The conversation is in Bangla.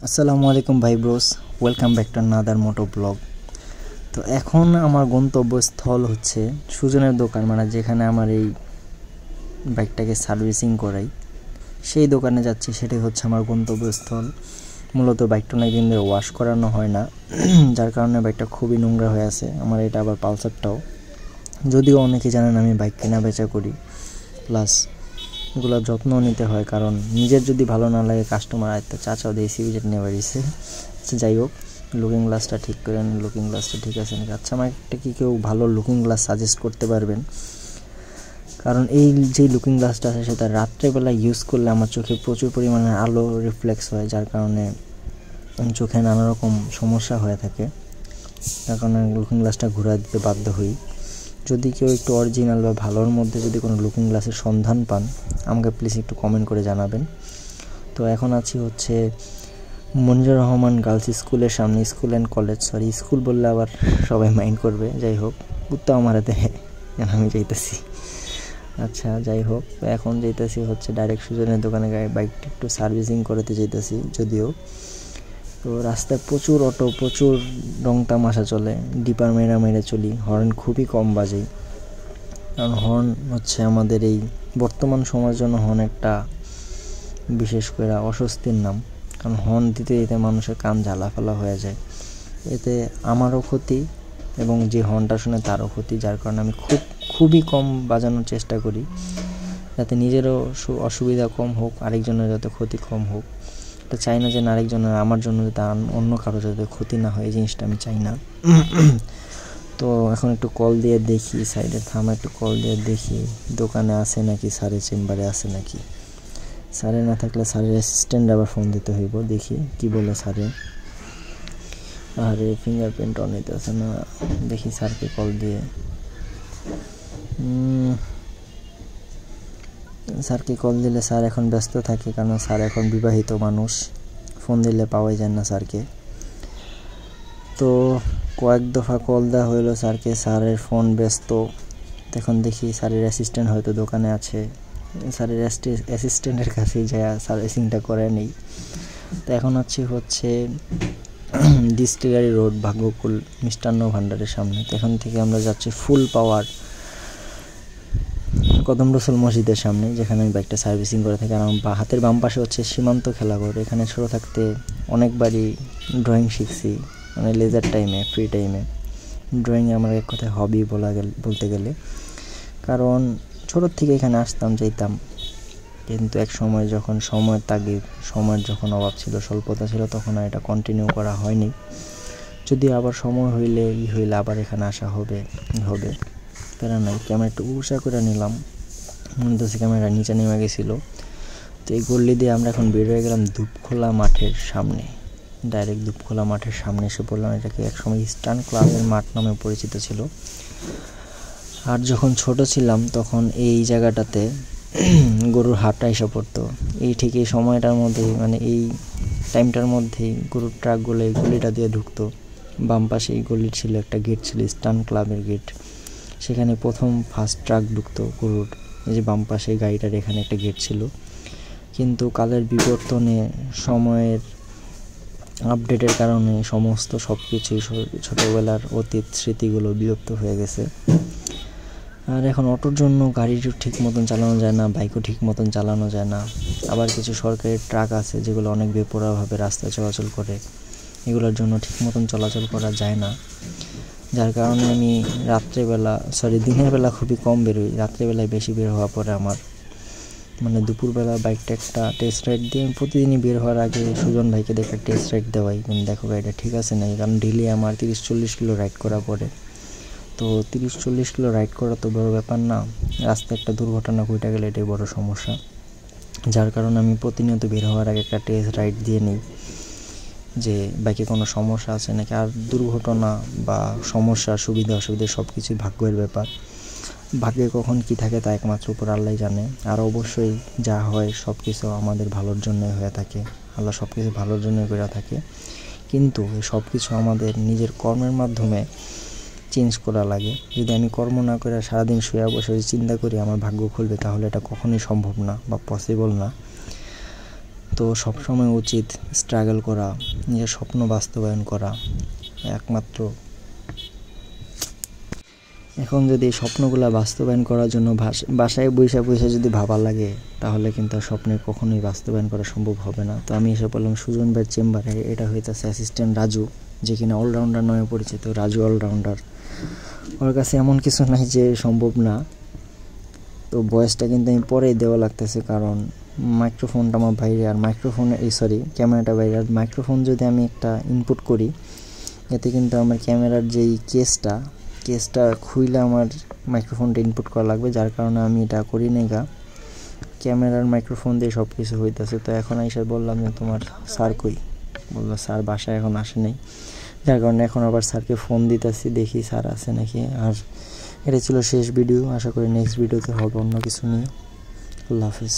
আসসালামু আলাইকুম ভাই bros, welcome back to another moto vlog. তো এখন আমার গন্তব্যস্থল হচ্ছে সুজনের দোকান, মানে যেখানে আমার এই বাইকটাকে সার্ভিসিং করাই, সেই দোকানে যাচ্ছি। সেটাই হচ্ছে আমার গন্তব্যস্থল। মূলত বাইকটা অনেক দিন ধরে ওয়াশ করানো হয় না, যার কারণে বাইকটা খুবই নোংরা হয়ে আছে। আমার এটা আবার পালসারটাও, যদিও অনেকে জানেন আমি বাইক কেনা বেচা করি, প্লাস এগুলোর যত্ন নিতে হয়, কারণ নিজের যদি ভালো না লাগে কাস্টমার আয়ত্তে চাচাও দিয়ে সিভিজেট নিয়ে বাড়িয়েছে। আচ্ছা যাই হোক, লুকিং গ্লাসটা ঠিক করেন। লুকিং গ্লাসটা ঠিক আছে নাকি? আচ্ছা, আমার একটা কি কেউ ভালো লুকিং গ্লাস সাজেস্ট করতে পারবেন? কারণ এই যে লুকিং গ্লাসটা আছে সেটা রাত্রেবেলা ইউজ করলে আমার চোখে প্রচুর পরিমাণে আলো রিফ্লেক্স হয়, যার কারণে চোখে নানা রকম সমস্যা হয়ে থাকে। যার কারণে লুকিং গ্লাসটা ঘুরে দিতে বাধ্য হই। যদি কেউ একটু অরিজিনাল বা ভালোর মধ্যে যদি কোনো লুকিং গ্লাসের সন্ধান পান, আমাকে প্লিজ একটু কমেন্ট করে জানাবেন। তো এখন আছি হচ্ছে মনিরুর রহমান গার্লস স্কুলের সামনে, স্কুল অ্যান্ড কলেজ, স্কুল বললে আবার সবাই মাইন্ড করবে। যাই হোক, উত্তর আমার হাতে আমি যাইতেছি। আচ্ছা যাই হোক, এখন যাইতেছি হচ্ছে ডাইরেক্ট সুজনের দোকানে বাইকটা একটু সার্ভিসিং করতে যাইতেছি। যদিও তো রাস্তায় প্রচুর অটো, প্রচুর রং তামাশা চলে, ডিপার মেরে চলি, হর্ন খুবই কম বাজে। কারণ হর্ন হচ্ছে আমাদের এই বর্তমান সময়ের জন্য হর্ন একটা বিশেষ করে অস্বস্তির নাম। কারণ হর্ন দিতে দিতে মানুষের কান ঝালাফালা হয়ে যায়, এতে আমারও ক্ষতি এবং যে হর্নটা শুনে তারও ক্ষতি। যার কারণে আমি খুবই কম বাজানোর চেষ্টা করি, যাতে নিজেরও অসুবিধা কম হোক, আরেকজনের যাতে ক্ষতি কম হোক। এটা চাই না যে আরেকজনের, আমার জন্য যাতে অন্য কারো যাতে ক্ষতি না হয়, এই জিনিসটা আমি চাই না। তো এখন একটু কল দিয়ে দেখি, সাইডে থামা, একটু কল দিয়ে দেখি দোকানে আছে নাকি, স্যারের চেম্বারে আছে নাকি। স্যারে না থাকলে স্যারের অ্যাসিস্ট্যান্ট আবার ফোন দিতে হইব, দেখি কি বলে স্যারে। আরে ফিঙ্গারপ্রিন্ট অন নিতে আছে না, দেখি স্যারকে কল দিয়ে। স্যারকে কল দিলে স্যার এখন ব্যস্ত থাকে, কারণ স্যার এখন বিবাহিত মানুষ, ফোন দিলে পাওয়াই যায় না স্যারকে। তো কয়েক দফা কল দেওয়া হইলো স্যারকে, স্যারের ফোন ব্যস্ত। এখন দেখি স্যারের অ্যাসিস্ট্যান্ট হয়তো দোকানে আছে, স্যারের অ্যাসিস্ট্যান্টের কাছেই যায় সার্ভিসিংটা করে নেই। তো এখন হচ্ছে ডিস্টিলারি রোড, ভাগ্যকুল মিষ্টান্ন ভাণ্ডারের সামনে। তো এখান থেকে আমরা যাচ্ছি ফুল পাওয়ার কদম রসুল মসজিদের সামনে, যেখানে আমি বাইকটা সার্ভিসিং করে থাকি। আর আমার হাতের বাম পাশে হচ্ছে সীমান্ত খেলাঘর। এখানে ছোটো থাকতে অনেকবারই ড্রয়িং শিখছি, মানে লেজার টাইমে, ফ্রি টাইমে। ড্রয়িং আমার এক কথায় হবি বলতে গেলে, কারণ ছোটোর থেকে এখানে আসতাম যাইতাম। কিন্তু এক সময় যখন সময়ের তাগিদ, সময়ের যখন অভাব ছিল, স্বল্পতা ছিল, তখন আর এটা কন্টিনিউ করা হয়নি। যদি আবার সময় হইলে আবার এখানে আসা হবে। প্যারা নাই। ক্যামেরা একটু উষা করে নিলাম, মনে হচ্ছে ক্যামেরা নিচে নেমে গেছিলো। তো এই গল্লি দিয়ে আমরা এখন বের হয়ে গেলাম ধূপখোলা মাঠের সামনে। ডাইরেক্ট ধূপখোলা মাঠের সামনে এসে পড়লাম। এটাকে একসময় ইস্টার্ন ক্লাবের মাঠ নামে পরিচিত ছিল। আর যখন ছোট ছিলাম তখন এই জায়গাটাতে গরুর হাটটা এসে পড়তো। ঠিক এই সময়টার মধ্যেই, মানে এই টাইমটার মধ্যেই গরুর ট্রাকগুলো এই গলিটা দিয়ে ঢুকতো। বাম পাশে এই গলির ছিল একটা গেট, ছিল ইস্টার্ন ক্লাবের গেট। সেখানে ফার্স্ট ট্রাক ঢুকতো গরুর। এই যে বাম পাশে গাড়িটার এখানে একটা গেট ছিল। কিন্তু কালের বিবর্তনে, সময়ের আপডেটের কারণে সমস্ত সব কিছুই, ছোটোবেলার অতীত স্মৃতিগুলো বিলুপ্ত হয়ে গেছে। আর এখন অটোর জন্য গাড়িও ঠিক মতন চালানো যায় না, বাইকও ঠিক মতন চালানো যায় না। আবার কিছু সরকারি ট্রাক আছে যেগুলো অনেক বেপরোয়াভাবে রাস্তায় চলাচল করে, এগুলোর জন্য ঠিক মতন চলাচল করা যায় না। যার কারণে আমি দিনের বেলা খুবই কম বেরোই। রাত্রেবেলায় বেশি বের হওয়া পরে আমার, মানে দুপুরবেলা বাইকটা একটা টেস্ট রাইড দিয়ে, আমি প্রতিদিনই বের হওয়ার আগে সুজন ভাইকে দেখে টেস্ট রাইড দেওয়াই, কিন্তু দেখো গাড়িটা ঠিক আছে নাকি। কারণ ডেলি আমার 30-40 কিলো রাইড করা পড়ে। তো 30-40 কিলো রাইড করা তো বড় ব্যাপার না, রাস্তায় একটা দুর্ঘটনা ঘটে গেলে এটাই বড় সমস্যা। যার কারণে আমি প্রতিনিয়ত বের হওয়ার আগে একটা টেস্ট রাইড দিয়ে নিই যে বাইকে কোনো সমস্যা আছে নাকি। আর দুর্ঘটনা বা সমস্যা, সুবিধা অসুবিধা সব কিছুই ভাগ্যের ব্যাপার। ভাগ্যে কখন কি থাকে তা একমাত্র উপর আল্লাহই জানে। আর অবশ্যই যা হয় সব কিছু আমাদের ভালোর জন্যই হয়ে থাকে, আল্লাহ সব কিছু ভালোর জন্যই করে থাকে। কিন্তু এই সব কিছু আমাদের নিজের কর্মের মাধ্যমে চেঞ্জ করা লাগে। যদি আমি কর্ম না করে সারাদিন শুয়ে বসে চিন্তা করি আমার ভাগ্য খুলবে, তাহলে এটা কখনোই সম্ভব না বা পসিবল না। তো তো সবসময় উচিত স্ট্রাগল করা, নিজের স্বপ্ন বাস্তবায়ন করা একমাত্র। এখন যদি এই স্বপ্নগুলো বাস্তবায়ন করার জন্য বাসায় বসে যদি ভাবা লাগে, তাহলে কিন্তু আর স্বপ্নে কখনোই বাস্তবায়ন করা সম্ভব হবে না। তো আমি এসে বললাম সুজন ভাইয়ের চেম্বারে। এটা হইতেছে অ্যাসিস্ট্যান্ট রাজু, যে কিনা অলরাউন্ডার নামে পরিচিত। রাজু অলরাউন্ডার, ওর কাছে এমন কিছু নাই যে সম্ভব না। তো ভয়েসটা কিন্তু আমি পরেই দেওয়া লাগতেছে, কারণ মাইক্রোফোনটা আমার বাইরে, আর ক্যামেরাটা বাইরে। আর মাইক্রোফোন যদি আমি একটা ইনপুট করি, এতে কিন্তু আমার ক্যামেরার যেই কেসটা খুইলে আমার মাইক্রোফোনটা ইনপুট করা লাগবে, যার কারণে আমি এটা করি নাই গা। ক্যামেরার মাইক্রোফোন দিয়ে সব কিছু হইতেছে। তো এখন এসে বললাম যে তোমার স্যার কই? বললো স্যার বাসায় এখন আসে নাই, যার কারণে এখন আবার স্যারকে ফোন দিতেছি, দেখি স্যার আছে নাকি। আর এটা ছিল শেষ ভিডিও, আশা করি নেক্সট ভিডিওতে হবে অন্য কিছু নিয়ে। আল্লাহ হাফিজ।